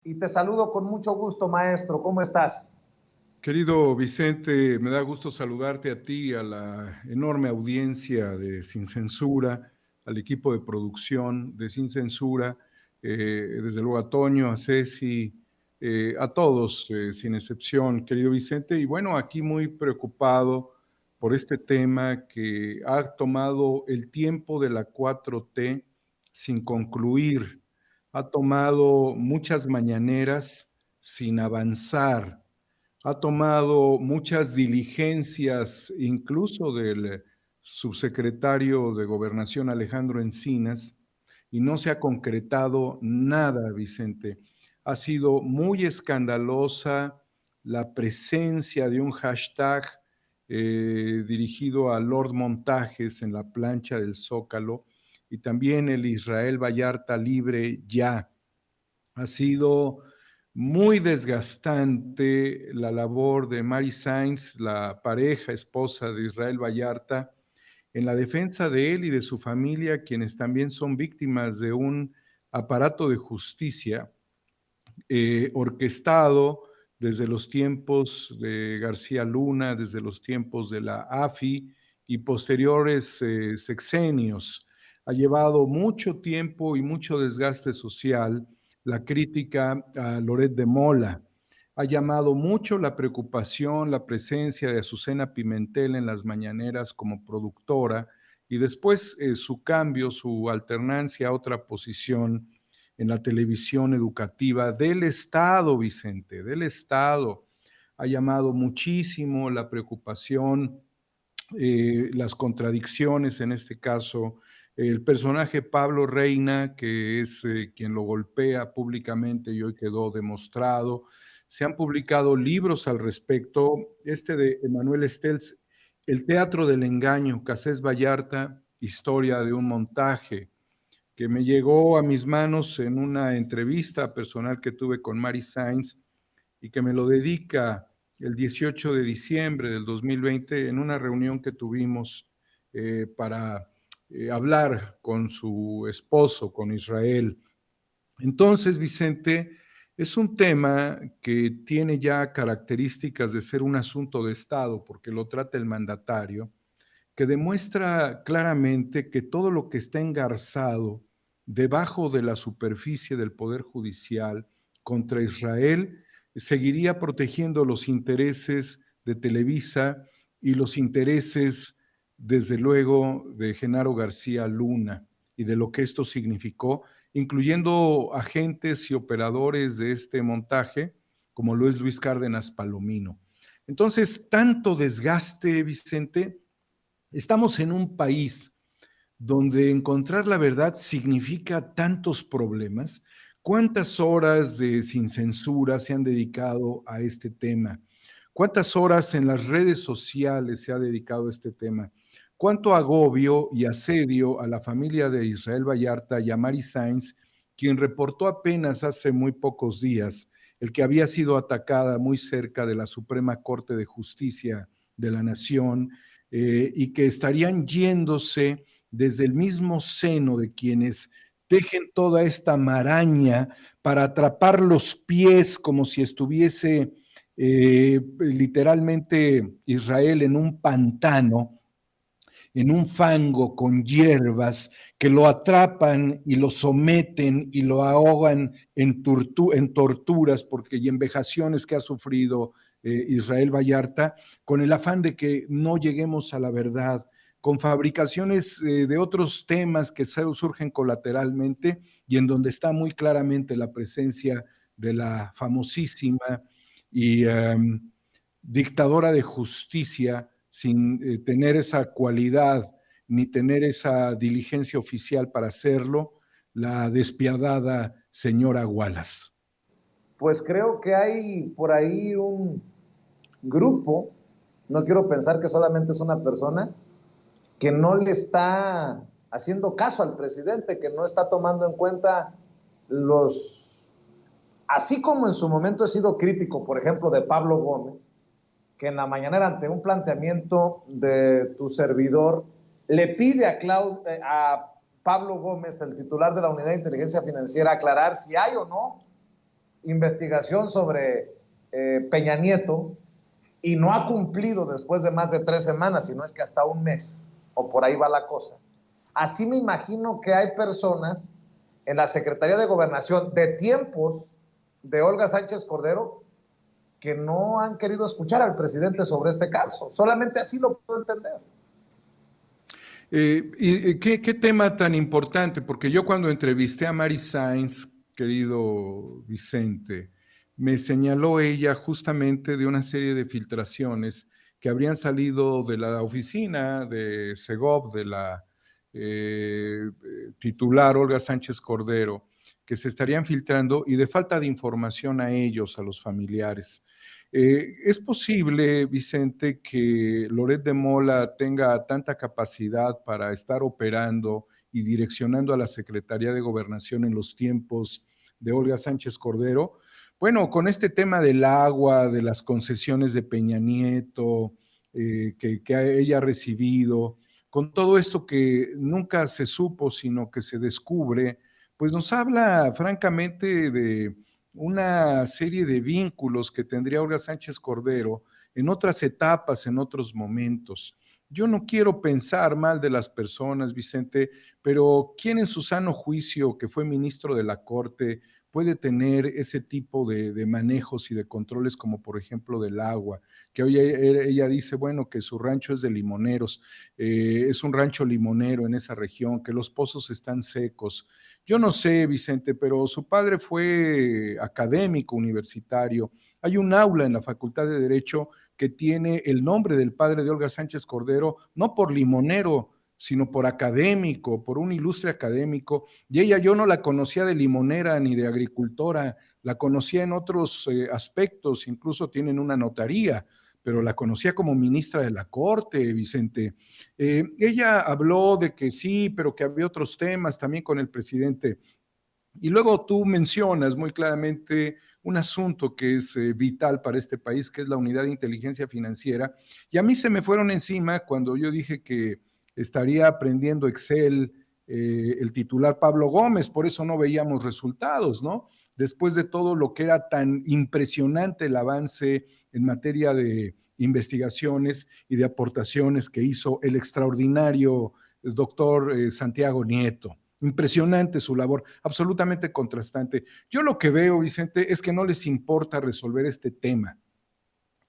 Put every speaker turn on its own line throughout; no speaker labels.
Y te saludo con mucho gusto, maestro. ¿Cómo estás?
Querido Vicente, me da gusto saludarte a ti, a la enorme audiencia de Sin Censura, al equipo de producción de Sin Censura, desde luego a Toño, a Ceci, a todos, sin excepción, querido Vicente. Y bueno, aquí muy preocupado por este tema que ha tomado el tiempo de la 4T sin concluir, ha tomado muchas mañaneras sin avanzar, ha tomado muchas diligencias, incluso del subsecretario de Gobernación Alejandro Encinas, y no se ha concretado nada, Vicente. Ha sido muy escandalosa la presencia de un hashtag dirigido a Lord Montajes en la plancha del Zócalo y también el Israel Vallarta libre ya. Ha sido muy desgastante la labor de Mary Sainz, la pareja, esposa de Israel Vallarta, en la defensa de él y de su familia, quienes también son víctimas de un aparato de justicia orquestado desde los tiempos de García Luna, desde los tiempos de la AFI y posteriores sexenios. Ha llevado mucho tiempo y mucho desgaste social la crítica a Loret de Mola. Ha llamado mucho la preocupación la presencia de Azucena Pimentel en las mañaneras como productora y después su cambio, su alternancia a otra posición en la televisión educativa del Estado, Vicente, del Estado. Ha llamado muchísimo la preocupación, las contradicciones, en este caso, el personaje Pablo Reina, que es quien lo golpea públicamente y hoy quedó demostrado. Se han publicado libros al respecto. Este de Emanuel Estelz, El teatro del engaño, Cassés Vallarta, historia de un montaje, que me llegó a mis manos en una entrevista personal que tuve con Mary Sainz y que me lo dedica el 18 de diciembre del 2020 en una reunión que tuvimos para hablar con su esposo, con Israel. Entonces, Vicente, es un tema que tiene ya características de ser un asunto de Estado, porque lo trata el mandatario, que demuestra claramente que todo lo que está engarzado debajo de la superficie del Poder Judicial contra Israel seguiría protegiendo los intereses de Televisa y los intereses, desde luego, de Genaro García Luna y de lo que esto significó, incluyendo agentes y operadores de este montaje, como lo es Luis Cárdenas Palomino. Entonces, tanto desgaste, Vicente. Estamos en un país donde encontrar la verdad significa tantos problemas. ¿Cuántas horas de Sin Censura se han dedicado a este tema? ¿Cuántas horas en las redes sociales se ha dedicado a este tema? ¿Cuánto agobio y asedio a la familia de Israel Vallarta y a Mary Sainz, quien reportó apenas hace muy pocos días el que había sido atacada muy cerca de la Suprema Corte de Justicia de la Nación, y que estarían yéndose desde el mismo seno de quienes tejen toda esta maraña para atrapar los pies como si estuviese literalmente Israel en un pantano, en un fango con hierbas que lo atrapan y lo someten y lo ahogan en torturas porque, y en vejaciones que ha sufrido Israel Vallarta, con el afán de que no lleguemos a la verdad, con fabricaciones de otros temas que surgen colateralmente y en donde está muy claramente la presencia de la famosísima y dictadora de justicia, sin tener esa cualidad ni tener esa diligencia oficial para hacerlo, la despiadada señora Wallace.
Pues creo que hay por ahí un grupo, no quiero pensar que solamente es una persona, que no le está haciendo caso al presidente, que no está tomando en cuenta los, así como en su momento he sido crítico, por ejemplo, de Pablo Gómez, que en la mañanera ante un planteamiento de tu servidor le pide a Pablo Gómez, el titular de la Unidad de Inteligencia Financiera, aclarar si hay o no investigación sobre Peña Nieto y no ha cumplido después de más de 3 semanas, sino es que hasta un mes, o por ahí va la cosa. Así me imagino que hay personas en la Secretaría de Gobernación de tiempos de Olga Sánchez Cordero que no han querido escuchar al presidente sobre este caso. Solamente así lo puedo entender.
¿Qué tema tan importante? Porque yo cuando entrevisté a Mary Sainz, querido Vicente, me señaló ella justamente de una serie de filtraciones que habrían salido de la oficina de Segov, de la titular Olga Sánchez Cordero, que se estarían filtrando y de falta de información a ellos, a los familiares. ¿Es posible, Vicente, que Loret de Mola tenga tanta capacidad para estar operando y direccionando a la Secretaría de Gobernación en los tiempos de Olga Sánchez Cordero? Bueno, con este tema del agua, de las concesiones de Peña Nieto, que ella ha recibido, con todo esto que nunca se supo, sino que se descubre, pues nos habla francamente de una serie de vínculos que tendría Olga Sánchez Cordero en otras etapas, en otros momentos. Yo no quiero pensar mal de las personas, Vicente, pero ¿quién en su sano juicio, que fue ministro de la Corte, puede tener ese tipo de manejos y de controles como por ejemplo del agua? Que hoy ella dice, bueno, que su rancho es de limoneros, es un rancho limonero en esa región, que los pozos están secos. Yo no sé, Vicente, pero su padre fue académico universitario. Hay un aula en la Facultad de Derecho que tiene el nombre del padre de Olga Sánchez Cordero, no por limonero, sino por académico, por un ilustre académico. Y ella yo no la conocía de limonera ni de agricultora, la conocía en otros aspectos, incluso tienen una notaría, pero la conocía como ministra de la Corte, Vicente. Ella habló de que sí, pero que había otros temas también con el presidente. Y luego tú mencionas muy claramente un asunto que es vital para este país, que es la unidad de inteligencia financiera. Y a mí se me fueron encima cuando yo dije que estaría aprendiendo Excel el titular Pablo Gómez, por eso no veíamos resultados, ¿no? Después de todo lo que era tan impresionante el avance en materia de investigaciones y de aportaciones que hizo el extraordinario doctor Santiago Nieto. Impresionante su labor, absolutamente contrastante. Yo lo que veo, Vicente, es que no les importa resolver este tema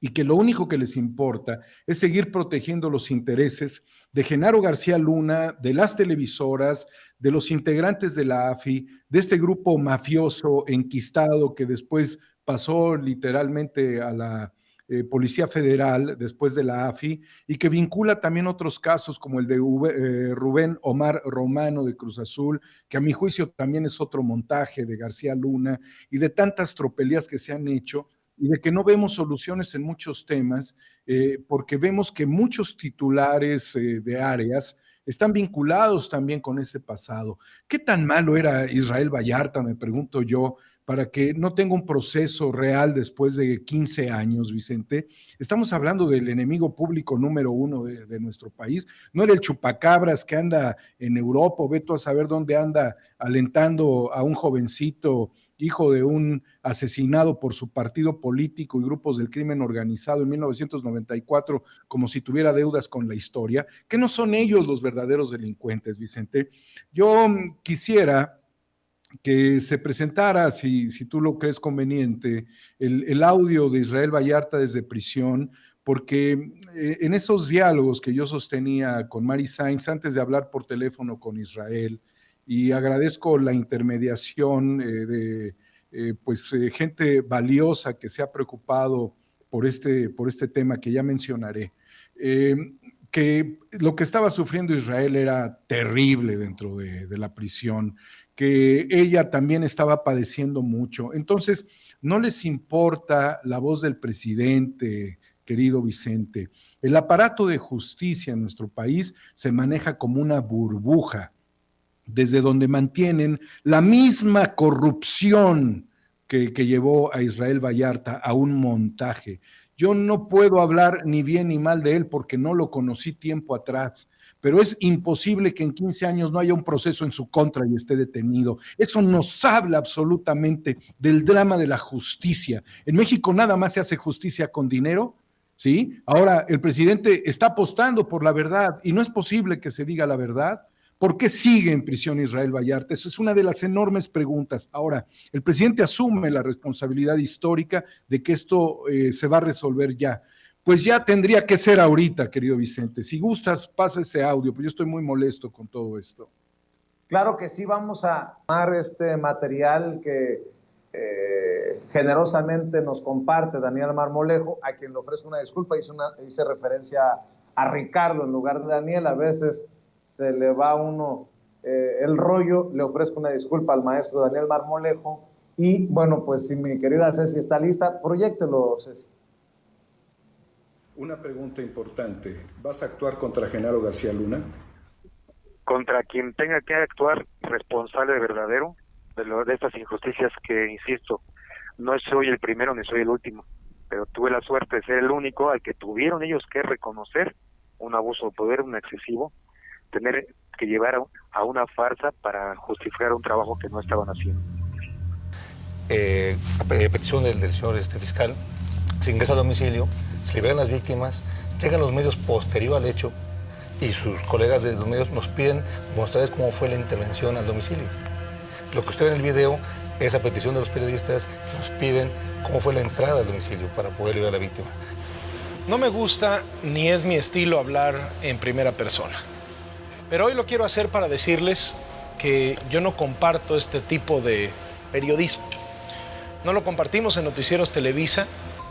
y que lo único que les importa es seguir protegiendo los intereses de Genaro García Luna, de las televisoras, de los integrantes de la AFI, de este grupo mafioso enquistado que después pasó literalmente a la Policía Federal después de la AFI y que vincula también otros casos como el de Rubén Omar Romano de Cruz Azul, que a mi juicio también es otro montaje de García Luna y de tantas tropelías que se han hecho y de que no vemos soluciones en muchos temas, porque vemos que muchos titulares de áreas están vinculados también con ese pasado. ¿Qué tan malo era Israel Vallarta, me pregunto yo, para que no tenga un proceso real después de 15 años, Vicente? Estamos hablando del enemigo público número uno de nuestro país. No era el chupacabras que anda en Europa, ve tú a saber dónde anda alentando a un jovencito hijo de un asesinado por su partido político y grupos del crimen organizado en 1994, como si tuviera deudas con la historia, que no son ellos los verdaderos delincuentes, Vicente. Yo quisiera que se presentara, si tú lo crees conveniente, el audio de Israel Vallarta desde prisión, porque en esos diálogos que yo sostenía con Mary Sainz antes de hablar por teléfono con Israel, y agradezco la intermediación de gente valiosa que se ha preocupado por este tema que ya mencionaré, que lo que estaba sufriendo Israel era terrible dentro de la prisión, que ella también estaba padeciendo mucho. Entonces, no les importa la voz del presidente, querido Vicente. El aparato de justicia en nuestro país se maneja como una burbuja, desde donde mantienen la misma corrupción que llevó a Israel Vallarta a un montaje. Yo no puedo hablar ni bien ni mal de él porque no lo conocí tiempo atrás, pero es imposible que en 15 años no haya un proceso en su contra y esté detenido. Eso nos habla absolutamente del drama de la justicia. En México nada más se hace justicia con dinero, ¿sí? Ahora el presidente está apostando por la verdad y no es posible que se diga la verdad. ¿Por qué sigue en prisión Israel Vallarta? Eso es una de las enormes preguntas. Ahora, el presidente asume la responsabilidad histórica de que esto se va a resolver ya. Pues ya tendría que ser ahorita, querido Vicente. Si gustas, pasa ese audio, pues yo estoy muy molesto con todo esto.
Claro que sí, vamos a tomar este material que generosamente nos comparte Daniel Marmolejo, a quien le ofrezco una disculpa. Hice referencia a Ricardo en lugar de Daniel. A veces se le va a uno el rollo. Le ofrezco una disculpa al maestro Daniel Marmolejo. Y bueno, pues si mi querida Ceci está lista, proyéctelo, Ceci.
Una pregunta importante. ¿Vas a actuar contra Genaro García Luna?
Contra quien tenga que actuar responsable verdadero de estas injusticias que, insisto, no soy el primero ni soy el último, pero tuve la suerte de ser el único al que tuvieron ellos que reconocer un abuso de poder, un excesivo, tener que llevar a una farsa para justificar un trabajo que no estaban haciendo.
A petición del señor fiscal, se ingresa al domicilio, se liberan las víctimas, llegan los medios posterior al hecho y sus colegas de los medios nos piden mostrarles cómo fue la intervención al domicilio. Lo que usted ve en el video es a petición de los periodistas que nos piden cómo fue la entrada al domicilio para poder liberar a la víctima.
No me gusta ni es mi estilo hablar en primera persona, pero hoy lo quiero hacer para decirles que yo no comparto este tipo de periodismo. No lo compartimos en Noticieros Televisa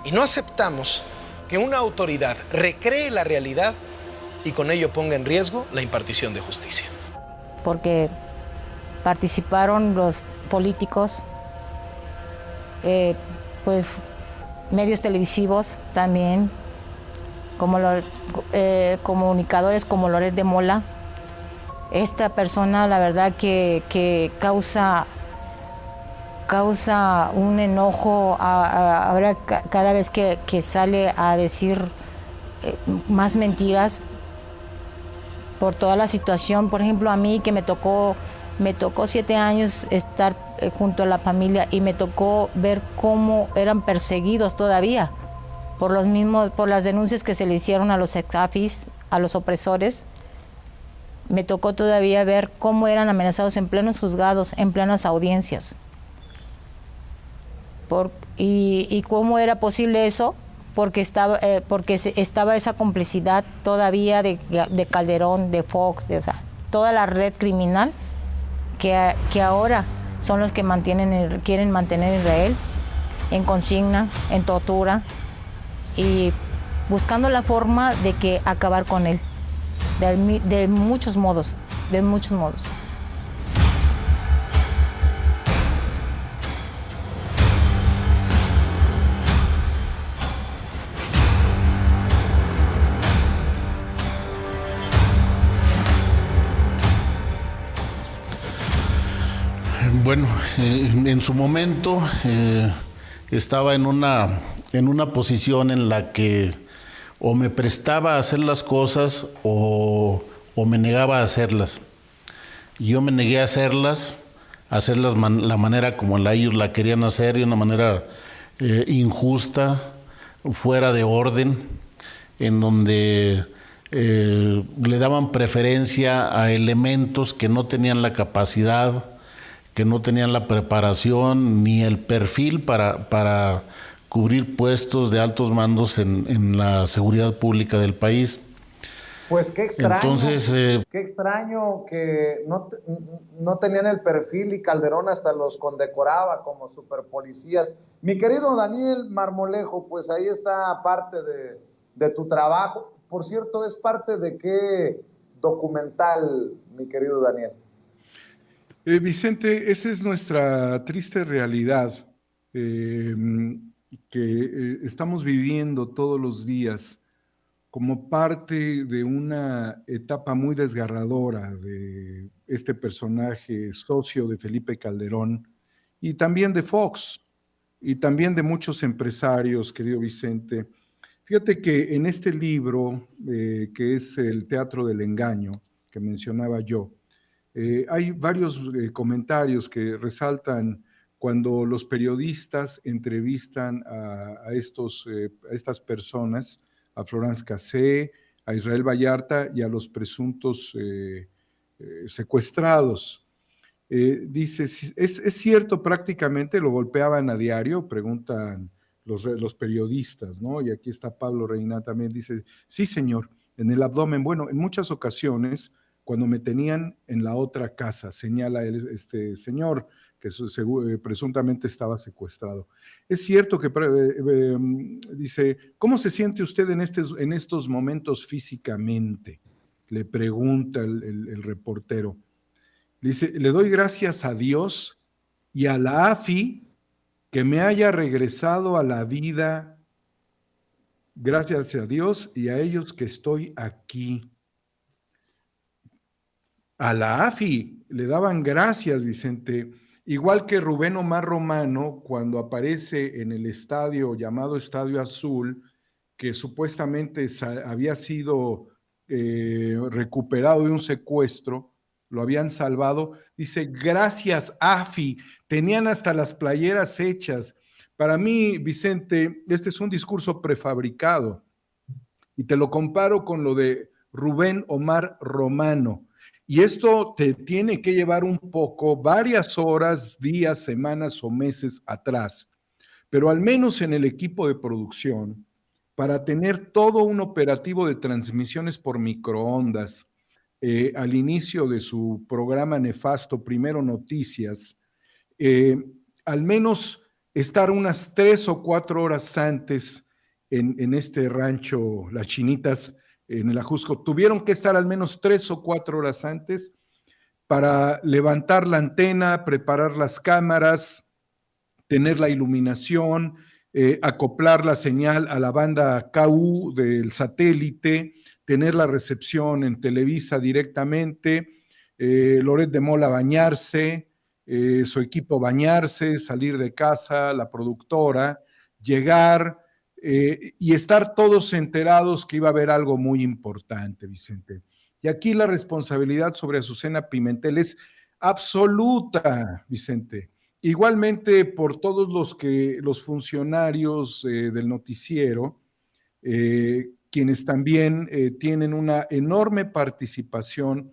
y no aceptamos que una autoridad recree la realidad y con ello ponga en riesgo la impartición de justicia.
Porque participaron los políticos, pues medios televisivos también, como comunicadores como Loret de Mola. Esta persona, la verdad que causa un enojo ahora cada vez que sale a decir más mentiras por toda la situación. Por ejemplo, a mí que me tocó 7 años estar junto a la familia y me tocó ver cómo eran perseguidos todavía por las denuncias que se le hicieron a los ex-AFIS, a los opresores. Me tocó todavía ver cómo eran amenazados en plenos juzgados, en plenas audiencias. Y cómo era posible eso, porque estaba esa complicidad todavía de Calderón, de Fox, toda la red criminal que ahora son los que quieren mantener a Israel en consigna, en tortura y buscando la forma de que acabar con él, de muchos modos.
Bueno, en su momento estaba en una posición en la que o me prestaba a hacer las cosas o me negaba a hacerlas. Yo me negué a hacerlas la manera como ellos la querían hacer, de una manera injusta, fuera de orden, en donde le daban preferencia a elementos que no tenían la capacidad, que no tenían la preparación ni el perfil para cubrir puestos de altos mandos en la seguridad pública del país.
Pues qué extraño.
Entonces,
qué extraño que no tenían el perfil y Calderón hasta los condecoraba como superpolicías. Mi querido Daniel Marmolejo, pues ahí está parte de tu trabajo. Por cierto, ¿es parte de qué documental, mi querido Daniel?
Vicente, esa es nuestra triste realidad que estamos viviendo todos los días como parte de una etapa muy desgarradora de este personaje socio de Felipe Calderón y también de Fox, y también de muchos empresarios, querido Vicente. Fíjate que en este libro, que es El Teatro del Engaño, que mencionaba yo, hay varios comentarios que resaltan cuando los periodistas entrevistan a estas personas, a Florence Cassé, a Israel Vallarta y a los presuntos secuestrados. Dice, ¿es cierto prácticamente, lo golpeaban a diario? Preguntan los periodistas, ¿no? Y aquí está Pablo Reina también, dice, sí, señor, en el abdomen. Bueno, en muchas ocasiones, cuando me tenían en la otra casa, señala este señor que presuntamente estaba secuestrado. Es cierto que, dice, ¿cómo se siente usted en estos momentos físicamente? Le pregunta el reportero. Dice, le doy gracias a Dios y a la AFI que me haya regresado a la vida. Gracias a Dios y a ellos que estoy aquí. A la AFI le daban gracias, Vicente, igual que Rubén Omar Romano, cuando aparece en el estadio llamado Estadio Azul, que supuestamente había sido recuperado de un secuestro, lo habían salvado, dice, gracias AFI, tenían hasta las playeras hechas. Para mí, Vicente, este es un discurso prefabricado, y te lo comparo con lo de Rubén Omar Romano. Y esto te tiene que llevar un poco, varias horas, días, semanas o meses atrás, pero al menos en el equipo de producción, para tener todo un operativo de transmisiones por microondas, al inicio de su programa nefasto, Primero Noticias, al menos estar unas 3 o 4 horas antes en este rancho, Las Chinitas, en el Ajusco, tuvieron que estar al menos 3 o 4 horas antes para levantar la antena, preparar las cámaras, tener la iluminación, acoplar la señal a la banda KU del satélite, tener la recepción en Televisa directamente, Loret de Mola bañarse, su equipo bañarse, salir de casa, la productora, llegar y estar todos enterados que iba a haber algo muy importante, Vicente. Y aquí la responsabilidad sobre Azucena Pimentel es absoluta, Vicente. Igualmente por todos los funcionarios del noticiero, quienes también tienen una enorme participación,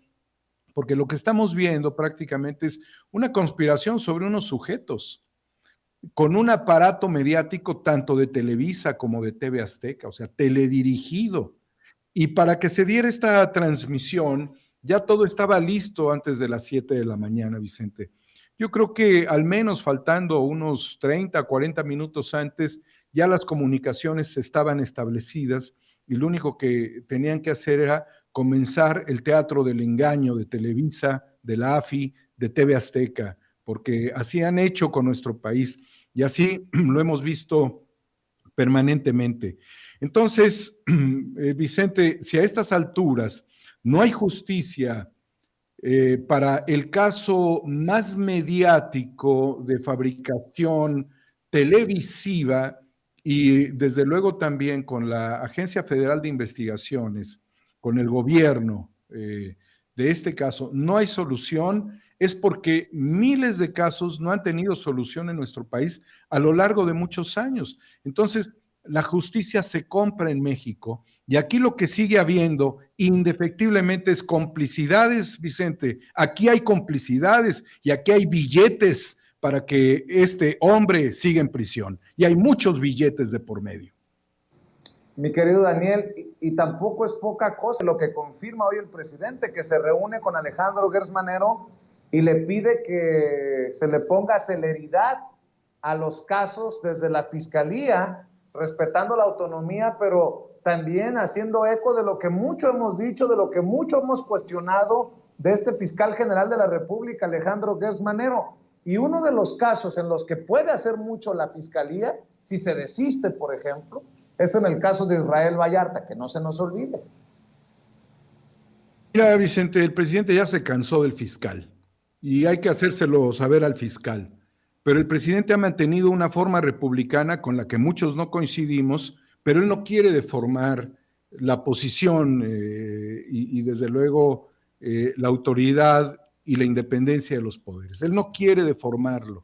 porque lo que estamos viendo prácticamente es una conspiración sobre unos sujetos, con un aparato mediático tanto de Televisa como de TV Azteca, o sea, teledirigido. Y para que se diera esta transmisión, ya todo estaba listo antes de las 7 de la mañana, Vicente. Yo creo que al menos faltando unos 30, 40 minutos antes, ya las comunicaciones estaban establecidas y lo único que tenían que hacer era comenzar el teatro del engaño de Televisa, de la AFI, de TV Azteca, porque así han hecho con nuestro país y así lo hemos visto permanentemente. Entonces, Vicente, si a estas alturas no hay justicia para el caso más mediático de fabricación televisiva y desde luego también con la Agencia Federal de Investigaciones, con el gobierno de este caso, no hay solución, es porque miles de casos no han tenido solución en nuestro país a lo largo de muchos años. Entonces, la justicia se compra en México y aquí lo que sigue habiendo indefectiblemente es complicidades, Vicente. Aquí hay complicidades y aquí hay billetes para que este hombre siga en prisión. Y hay muchos billetes de por medio.
Mi querido Daniel, y tampoco es poca cosa lo que confirma hoy el presidente, que se reúne con Alejandro Gertz Manero y le pide que se le ponga celeridad a los casos desde la Fiscalía, respetando la autonomía, pero también haciendo eco de lo que mucho hemos dicho, de lo que mucho hemos cuestionado de este fiscal general de la República, Alejandro Gertz Manero. Y uno de los casos en los que puede hacer mucho la Fiscalía, si se desiste, por ejemplo, es en el caso de Israel Vallarta, que no se nos olvide.
Mira, Vicente, el presidente ya se cansó del fiscal y hay que hacérselo saber al fiscal. pero el presidente ha mantenido una forma republicana con la que muchos no coincidimos, pero él no quiere deformar la posición y desde luego la autoridad y la independencia de los poderes. Él no quiere deformarlo.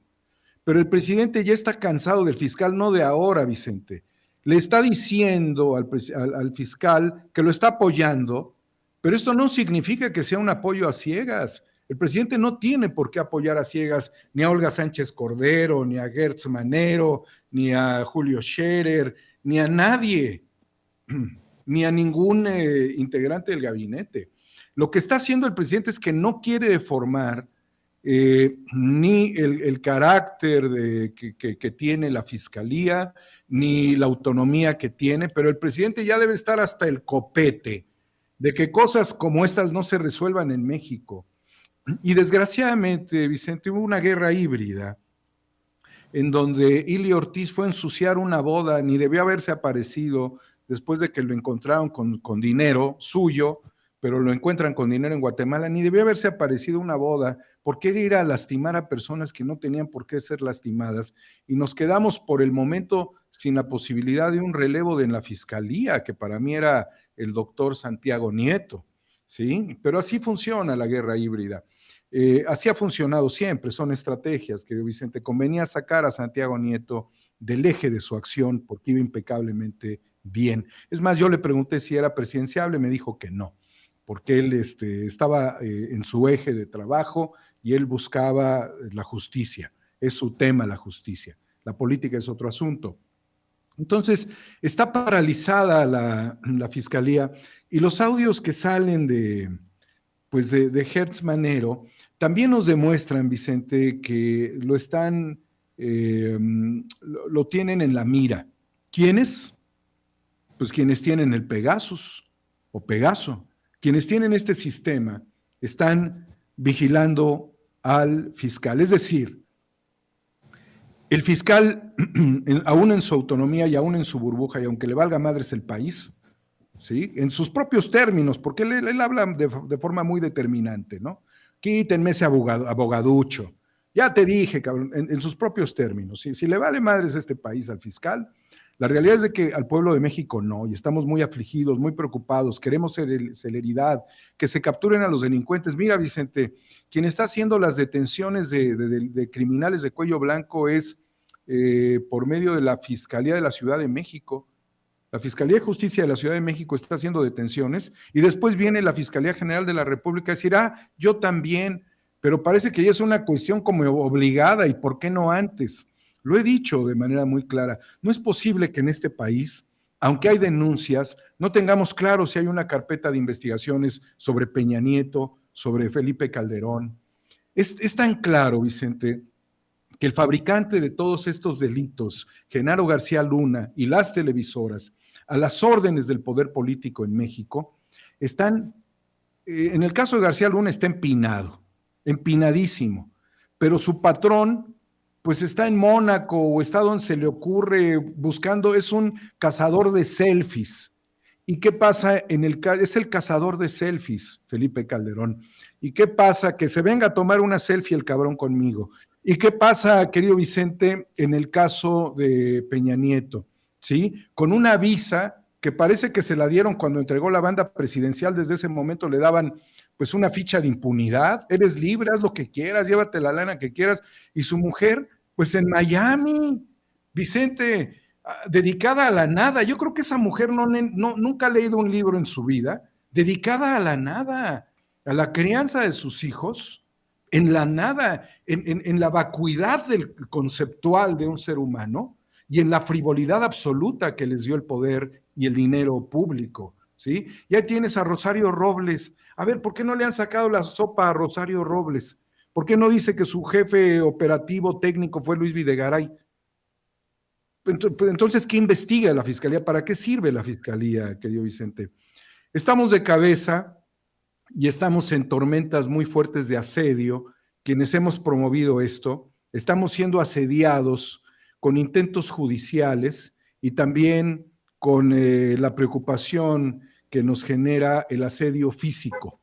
Pero el presidente ya está cansado del fiscal, no de ahora, Vicente. Le está diciendo al fiscal que lo está apoyando, pero esto no significa que sea un apoyo a ciegas. El presidente no tiene por qué apoyar a ciegas ni a Olga Sánchez Cordero, ni a Gertz Manero, ni a Julio Scherer, ni a nadie, ni a ningún integrante del gabinete. Lo que está haciendo el presidente es que no quiere deformar ni el carácter que tiene la fiscalía, ni la autonomía que tiene, pero el presidente ya debe estar hasta el copete de que cosas como estas no se resuelvan en México. Y desgraciadamente, Vicente, hubo una guerra híbrida en donde Ili Ortiz fue a ensuciar una boda, ni debió haberse aparecido después de que lo encontraron con dinero suyo, pero lo encuentran con dinero en Guatemala, ni debió haberse aparecido una boda, porque era ir a lastimar a personas que no tenían por qué ser lastimadas, y nos quedamos por el momento sin la posibilidad de un relevo en la fiscalía, que para mí era el doctor Santiago Nieto, ¿sí? Pero así funciona la guerra híbrida. Así ha funcionado siempre, son estrategias, querido Vicente. Convenía sacar a Santiago Nieto del eje de su acción porque iba impecablemente bien. Es más, yo le pregunté si era presidenciable, me dijo que no, porque él estaba en su eje de trabajo y él buscaba la justicia. Es su tema, la justicia. La política es otro asunto. Entonces, está paralizada la fiscalía y los audios que salen de Gertz Manero también nos demuestran, Vicente, que lo tienen en la mira. ¿Quiénes? Pues quienes tienen el Pegasus o Pegaso. Quienes tienen este sistema están vigilando al fiscal. Es decir, el fiscal, aún en su autonomía y aún en su burbuja, y aunque le valga madres el país, ¿sí? En sus propios términos, porque él habla de forma muy determinante, ¿no? Quítenme ese abogaducho. Ya te dije, cabrón, en sus propios términos. ¿Sí? Si le vale madres este país al fiscal, la realidad es de que al pueblo de México no, y estamos muy afligidos, muy preocupados, queremos celeridad, que se capturen a los delincuentes. Mira, Vicente, quien está haciendo las detenciones de criminales de cuello blanco es por medio de la Fiscalía de la Ciudad de México. La Fiscalía de Justicia de la Ciudad de México está haciendo detenciones y después viene la Fiscalía General de la República a decir, yo también, pero parece que ya es una cuestión como obligada y ¿por qué no antes? Lo he dicho de manera muy clara, no es posible que en este país, aunque hay denuncias, no tengamos claro si hay una carpeta de investigaciones sobre Peña Nieto, sobre Felipe Calderón. Es tan claro, Vicente, que el fabricante de todos estos delitos, Genaro García Luna y las televisoras, a las órdenes del poder político en México, están, en el caso de García Luna está empinadísimo, pero su patrón pues está en Mónaco o está donde se le ocurre buscando, es un cazador de selfies. ¿Y qué pasa? Es el cazador de selfies, Felipe Calderón. ¿Y qué pasa? Que se venga a tomar una selfie el cabrón conmigo. ¿Y qué pasa, querido Vicente, en el caso de Peña Nieto? ¿Sí? Con una visa que parece que se la dieron cuando entregó la banda presidencial, desde ese momento le daban pues una ficha de impunidad, eres libre, haz lo que quieras, llévate la lana que quieras, y su mujer, pues en Miami, Vicente, dedicada a la nada. Yo creo que esa mujer nunca ha leído un libro en su vida, dedicada a la nada, a la crianza de sus hijos, en la nada, en la vacuidad del conceptual de un ser humano y en la frivolidad absoluta que les dio el poder y el dinero público, ¿sí? Y ahí tienes a Rosario Robles. A ver, ¿por qué no le han sacado la sopa a Rosario Robles? ¿Por qué no dice que su jefe operativo técnico fue Luis Videgaray? Entonces, ¿qué investiga la Fiscalía? ¿Para qué sirve la Fiscalía, querido Vicente? Estamos de cabeza y estamos en tormentas muy fuertes de asedio. Quienes hemos promovido esto, estamos siendo asediados con intentos judiciales y también con la preocupación que nos genera el asedio físico,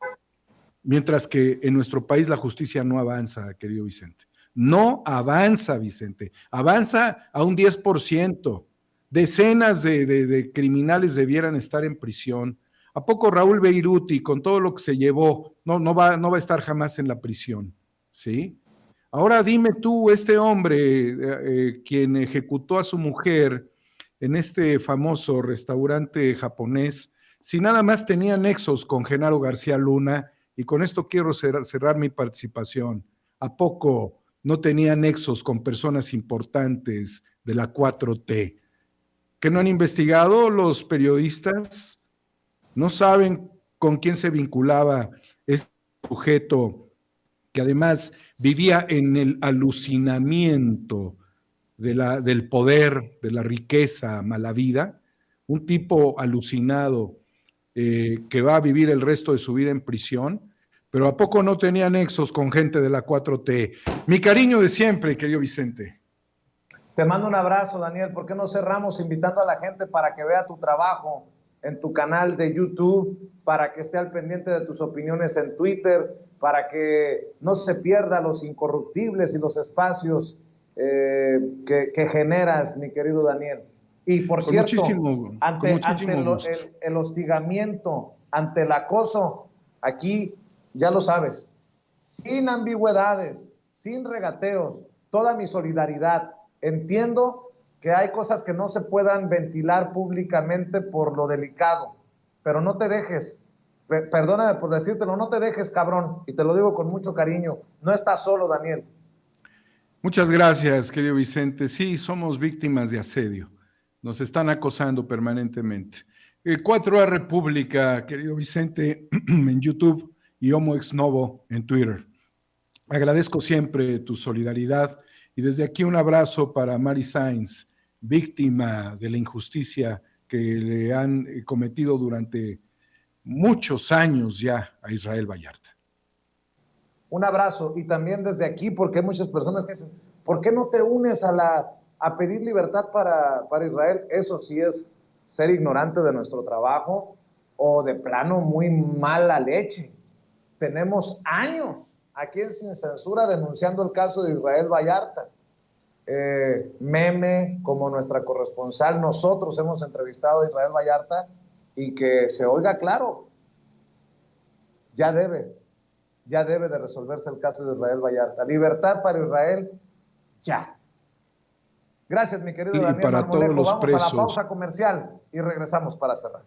mientras que en nuestro país la justicia no avanza, querido Vicente. no avanza, Vicente, avanza a un 10%. Decenas de criminales debieran estar en prisión. ¿A poco Raúl Beiruti, con todo lo que se llevó, no va a estar jamás en la prisión? ¿Sí? Ahora dime tú, este hombre, quien ejecutó a su mujer en este famoso restaurante japonés, si nada más tenía nexos con Genaro García Luna, y con esto quiero cerrar mi participación, ¿a poco no tenía nexos con personas importantes de la 4T? ¿Que no han investigado los periodistas? ¿No saben con quién se vinculaba este sujeto que además vivía en el alucinamiento del poder, de la riqueza mala vida? Un tipo alucinado que va a vivir el resto de su vida en prisión, pero ¿a poco no tenía nexos con gente de la 4T? Mi cariño de siempre, querido Vicente.
Te mando un abrazo, Daniel. ¿Por qué no cerramos invitando a la gente para que vea tu trabajo en tu canal de YouTube, para que esté al pendiente de tus opiniones en Twitter, para que no se pierda los incorruptibles y los espacios que generas, mi querido Daniel? Y por cierto, ante el hostigamiento, ante el acoso, aquí ya lo sabes, sin ambigüedades, sin regateos, toda mi solidaridad. Entiendo que hay cosas que no se puedan ventilar públicamente por lo delicado, pero no te dejes, perdóname por decírtelo, no te dejes, cabrón, y te lo digo con mucho cariño, no estás solo, Daniel.
Muchas gracias, querido Vicente. Sí, somos víctimas de asedio, nos están acosando permanentemente. 4A República, querido Vicente, en YouTube, y Homo Ex Novo en Twitter. Agradezco siempre tu solidaridad. Y desde aquí un abrazo para Mari Sainz, víctima de la injusticia que le han cometido durante muchos años ya a Israel Vallarta.
Un abrazo, y también desde aquí, porque hay muchas personas que dicen, ¿por qué no te unes a pedir libertad para Israel? Eso sí es ser ignorante de nuestro trabajo o de plano muy mala leche. Tenemos años aquí en Sin Censura denunciando el caso de Israel Vallarta. Meme, como nuestra corresponsal, nosotros hemos entrevistado a Israel Vallarta, y que se oiga claro, ya debe de resolverse el caso de Israel Vallarta. Libertad para Israel, ya. Gracias, mi querido Daniel
para
Marmolejo.
todos los
Vamos
presos.
a la pausa comercial y regresamos para cerrar.